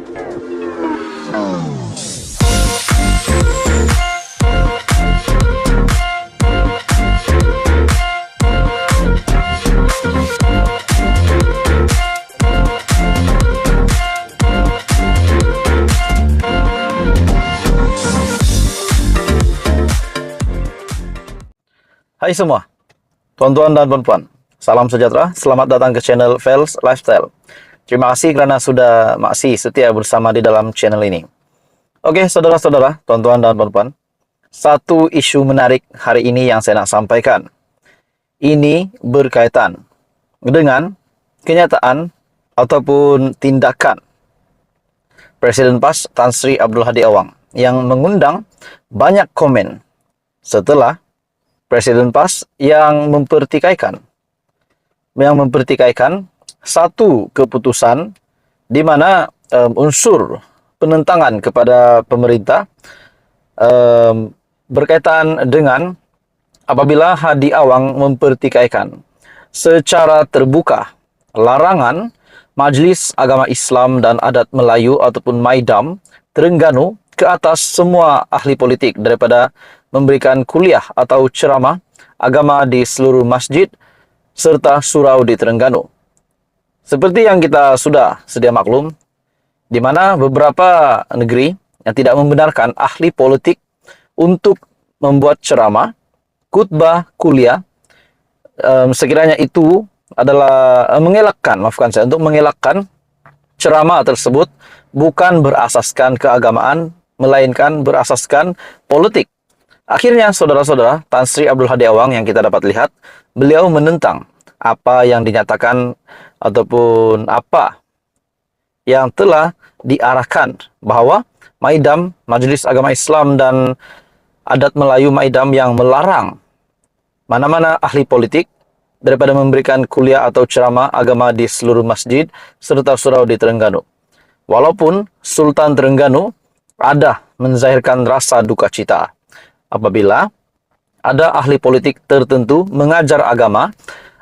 Hai semua, tuan-tuan dan puan-puan. Salam sejahtera, selamat datang ke channel Fels Lifestyle. Terima kasih karena sudah masih setia bersama di dalam channel ini. Oke, saudara-saudara, tuan-tuan dan puan-puan. Satu isu menarik hari ini yang saya nak sampaikan. Ini berkaitan dengan kenyataan ataupun tindakan Presiden PAS Tan Sri Abdul Hadi Awang yang mengundang banyak komen setelah Presiden PAS yang mempertikaikan satu keputusan di mana unsur penentangan kepada pemerintah berkaitan dengan apabila Hadi Awang mempertikaikan secara terbuka larangan Majelis Agama Islam dan Adat Melayu ataupun MAIDAM Terengganu ke atas semua ahli politik daripada memberikan kuliah atau ceramah agama di seluruh masjid serta surau di Terengganu. Seperti yang kita sudah sedia maklum, di mana beberapa negeri yang tidak membenarkan ahli politik untuk membuat ceramah, khutbah, kuliah, sekiranya itu adalah untuk mengelakkan ceramah tersebut bukan berasaskan keagamaan, melainkan berasaskan politik. Akhirnya, saudara-saudara, Tan Sri Abdul Hadi Awang yang kita dapat lihat, beliau menentang apa yang dinyatakan ataupun apa yang telah diarahkan bahwa MAIDAM, Majelis Agama Islam dan Adat Melayu MAIDAM yang melarang mana-mana ahli politik daripada memberikan kuliah atau ceramah agama di seluruh masjid serta surau di Terengganu. Walaupun Sultan Terengganu ada menzahirkan rasa duka cita apabila ada ahli politik tertentu mengajar agama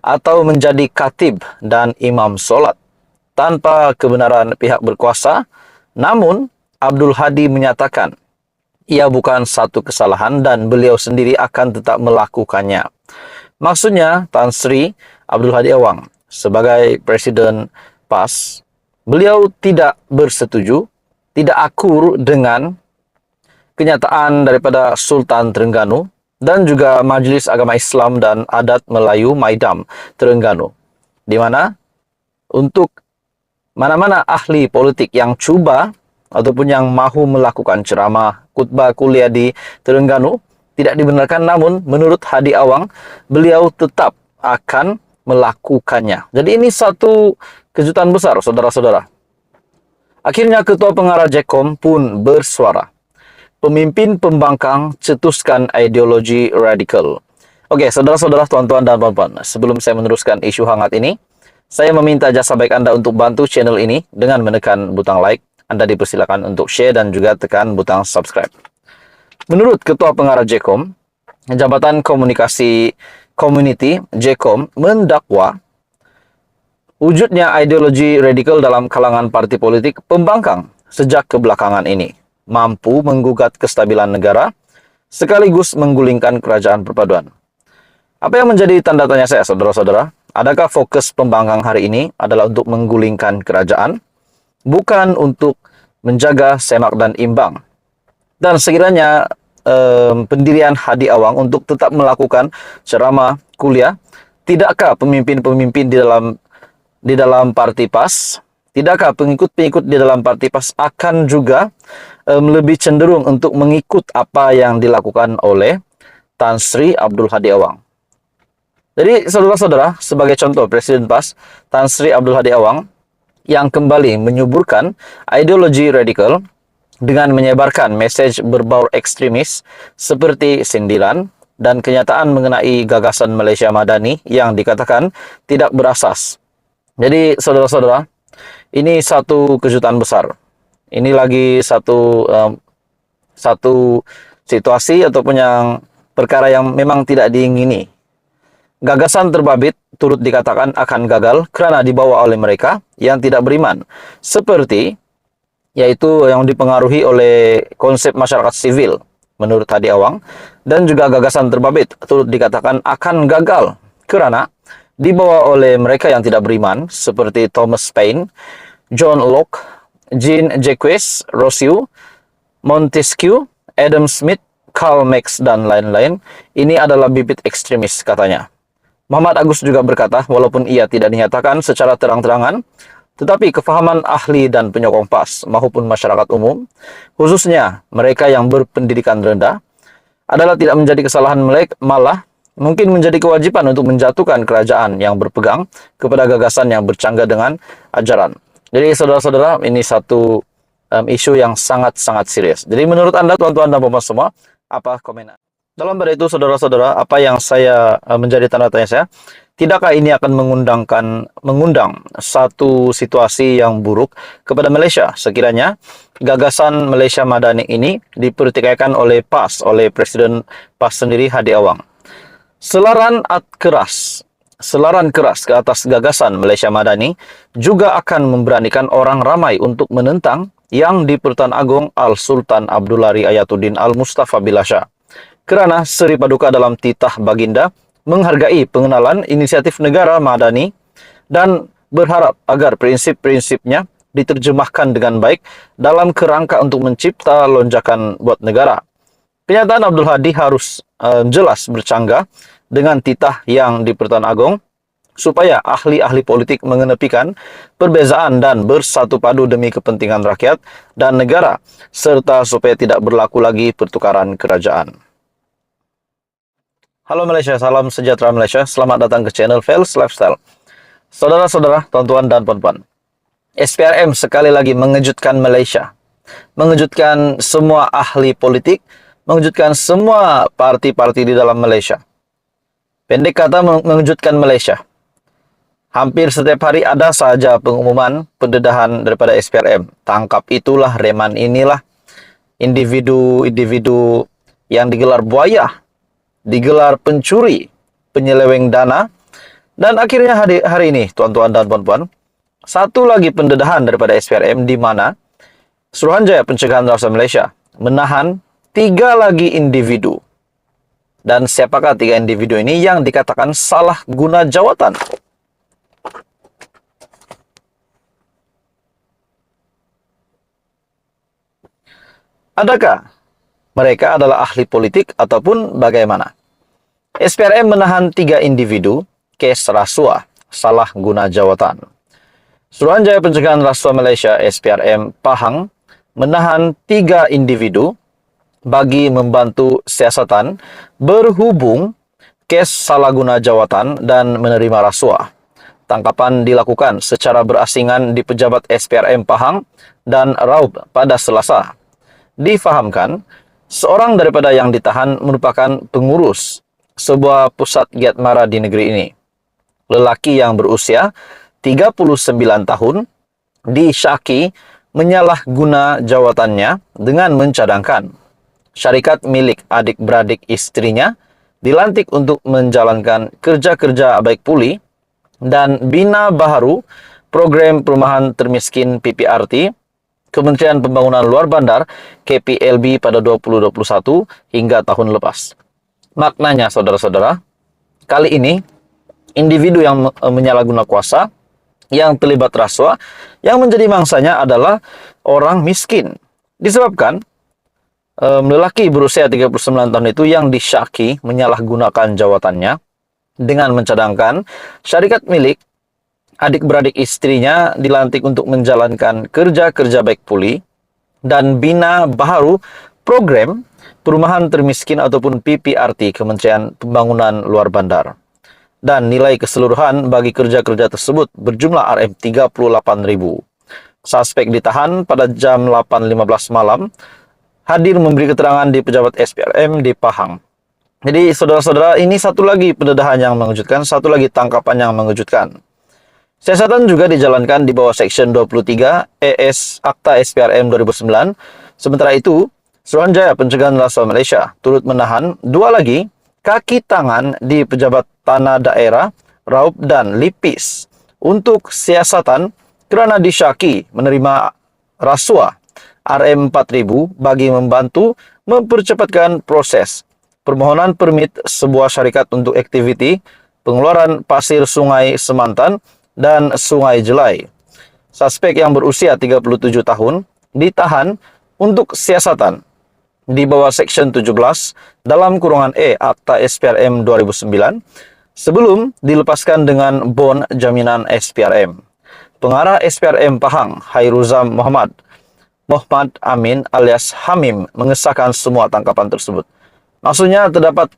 atau menjadi khatib dan imam solat tanpa kebenaran pihak berkuasa, namun Abdul Hadi menyatakan ia bukan satu kesalahan dan beliau sendiri akan tetap melakukannya. Maksudnya, Tan Sri Abdul Hadi Awang sebagai Presiden PAS, beliau tidak bersetuju, tidak akur dengan kenyataan daripada Sultan Terengganu dan juga Majelis Agama Islam dan Adat Melayu MAIDAM Terengganu, di mana untuk mana-mana ahli politik yang cuba ataupun yang mahu melakukan ceramah, khutbah, kuliah di Terengganu tidak dibenarkan, namun menurut Hadi Awang beliau tetap akan melakukannya. Jadi ini satu kejutan besar, saudara-saudara. Akhirnya Ketua Pengarah JECOM pun bersuara. Pemimpin pembangkang cetuskan ideologi radikal. Oke, saudara-saudara, tuan-tuan dan puan-puan, sebelum saya meneruskan isu hangat ini, saya meminta jasa baik Anda untuk bantu channel ini dengan menekan butang like. Anda dipersilakan untuk share dan juga tekan butang subscribe. Menurut Ketua Pengarah JECOM, Jabatan Komunikasi Community JECOM mendakwa wujudnya ideologi radikal dalam kalangan parti politik pembangkang sejak kebelakangan ini mampu menggugat kestabilan negara sekaligus menggulingkan kerajaan perpaduan. Apa yang menjadi tanda tanya saya, saudara-saudara? Adakah fokus pembangkang hari ini adalah untuk menggulingkan kerajaan, bukan untuk menjaga semak dan imbang? Dan sekiranya pendirian Hadi Awang untuk tetap melakukan ceramah, kuliah, tidakkah pemimpin-pemimpin di dalam parti PAS, tidakkah pengikut-pengikut di dalam parti PAS akan juga lebih cenderung untuk mengikut apa yang dilakukan oleh Tan Sri Abdul Hadi Awang? Jadi, saudara-saudara, sebagai contoh Presiden PAS Tan Sri Abdul Hadi Awang yang kembali menyuburkan ideologi radikal dengan menyebarkan mesej berbau ekstremis seperti sindiran dan kenyataan mengenai gagasan Malaysia Madani yang dikatakan tidak berasas. Jadi, saudara-saudara, ini satu kejutan besar. Ini lagi satu situasi ataupun yang perkara yang memang tidak diingini. Gagasan terbabit turut dikatakan akan gagal kerana dibawa oleh mereka yang tidak beriman. Seperti yaitu yang dipengaruhi oleh konsep masyarakat sivil menurut Hadi Awang, dan juga gagasan terbabit turut dikatakan akan gagal kerana dibawa oleh mereka yang tidak beriman seperti Thomas Paine, John Locke, Jean-Jacques Rousseau, Montesquieu, Adam Smith, Karl Marx, dan lain-lain. Ini adalah bibit ekstremis, katanya. Muhammad Agus juga berkata, walaupun ia tidak dinyatakan secara terang-terangan, tetapi kefahaman ahli dan penyokong PAS maupun masyarakat umum, khususnya mereka yang berpendidikan rendah, adalah tidak menjadi kesalahan mereka, malah mungkin menjadi kewajiban untuk menjatuhkan kerajaan yang berpegang kepada gagasan yang bercanggah dengan ajaran. Jadi saudara-saudara, ini satu isu yang sangat-sangat serius. Jadi menurut Anda, tuan-tuan dan puan semua, apa komen Anda? Dalam pada itu, saudara-saudara, apa yang saya menjadi tanda tanya saya, tidakkah ini akan mengundang satu situasi yang buruk kepada Malaysia sekiranya gagasan Malaysia Madani ini dipertikaikan oleh PAS, oleh Presiden PAS sendiri, Hadi Awang. Selaran keras ke atas gagasan Malaysia Madani juga akan memberanikan orang ramai untuk menentang yang di-Pertuan Agong Al-Sultan Abdullah Ayatuddin Al-Mustafa Bilasha. Kerana seri paduka dalam titah baginda menghargai pengenalan inisiatif negara Madani dan berharap agar prinsip-prinsipnya diterjemahkan dengan baik dalam kerangka untuk mencipta lonjakan buat negara. Kenyataan Abdul Hadi harus jelas bercanggah dengan titah yang di-Pertuan Agong supaya ahli-ahli politik mengenepikan perbezaan dan bersatu padu demi kepentingan rakyat dan negara, serta supaya tidak berlaku lagi pertukaran kerajaan. Halo Malaysia, salam sejahtera Malaysia. Selamat datang ke channel Fels Lifestyle. Saudara-saudara, tuan-tuan dan puan-puan, SPRM sekali lagi mengejutkan Malaysia. Mengejutkan semua ahli politik, mengejutkan semua parti-parti di dalam Malaysia. Pendek kata, mengejutkan Malaysia. Hampir setiap hari ada saja pengumuman pendedahan daripada SPRM. Tangkap itulah, reman inilah, individu-individu yang digelar buaya, digelar pencuri, penyeleweng dana, dan akhirnya hari ini, tuan-tuan dan puan-puan, satu lagi pendedahan daripada SPRM di mana Suruhanjaya Pencegahan Rasuah Malaysia menahan 3 lagi individu. Dan siapakah 3 individu ini yang dikatakan salah guna jawatan? Adakah mereka adalah ahli politik ataupun bagaimana? SPRM menahan 3 individu kes rasuah salah guna jawatan. Suruhanjaya Pencegahan Rasuah Malaysia SPRM Pahang menahan 3 individu bagi membantu siasatan berhubung kes salah guna jawatan dan menerima rasuah. Tangkapan dilakukan secara berasingan di pejabat SPRM Pahang dan Raub pada Selasa. Difahamkan, seorang daripada yang ditahan merupakan pengurus sebuah pusat giat mara di negeri ini. Lelaki yang berusia 39 tahun disyaki menyalahguna jawatannya dengan mencadangkan syarikat milik adik-beradik istrinya dilantik untuk menjalankan kerja-kerja baik puli dan bina baharu program perumahan termiskin PPRT Kementerian Pembangunan Luar Bandar KPLB pada 2021 hingga tahun lepas. Maknanya, saudara-saudara, kali ini individu yang menyalahguna kuasa, yang terlibat rasuah, yang menjadi mangsanya adalah orang miskin. Disebabkan lelaki berusia 39 tahun itu yang disyaki menyalahgunakan jawatannya dengan mencadangkan syarikat milik adik-beradik istrinya dilantik untuk menjalankan kerja-kerja baik puli dan bina baharu program perumahan termiskin ataupun PPRT Kementerian Pembangunan Luar Bandar. Dan nilai keseluruhan bagi kerja-kerja tersebut berjumlah RM38.000. Suspek ditahan pada jam 8.15 malam, hadir memberi keterangan di pejabat SPRM di Pahang. Jadi saudara-saudara, ini satu lagi pendedahan yang mengejutkan, satu lagi tangkapan yang mengejutkan. Siasatan juga dijalankan di bawah Seksyen 23 ES Akta SPRM 2009. Sementara itu, Suruhanjaya Pencegahan Rasuah Malaysia turut menahan 2 lagi kaki tangan di pejabat tanah daerah, Raub dan Lipis untuk siasatan kerana disyaki menerima rasuah RM4000 bagi membantu mempercepatkan proses permohonan permit sebuah syarikat untuk aktiviti pengeluaran pasir Sungai Semantan dan Sungai Jelai. Suspek yang berusia 37 tahun ditahan untuk siasatan di bawah Section 17 dalam kurungan E Akta SPRM 2009 sebelum dilepaskan dengan bon jaminan SPRM. Pengarah SPRM Pahang, Hairuzam Muhammad Amin alias Hamim mengesahkan semua tangkapan tersebut. Maksudnya terdapat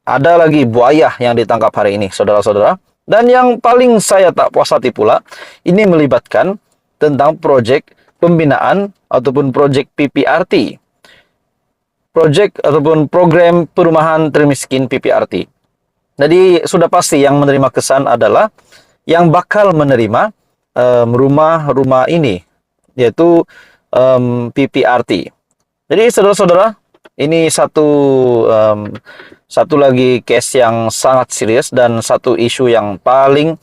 ada lagi buaya yang ditangkap hari ini, saudara-saudara. Dan yang paling saya tak puas hati pula, ini melibatkan tentang proyek pembinaan ataupun proyek PPRT. Proyek ataupun program perumahan termiskin PPRT. Jadi sudah pasti yang menerima kesan adalah yang bakal menerima rumah-rumah ini, yaitu PPRT. Jadi saudara-saudara, ini satu lagi case yang sangat serius dan satu isu yang paling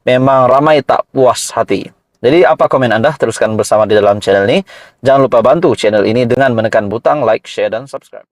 memang ramai tak puas hati. Jadi apa komen Anda? Teruskan bersama di dalam channel ini. Jangan lupa bantu channel ini dengan menekan butang like, share, dan subscribe.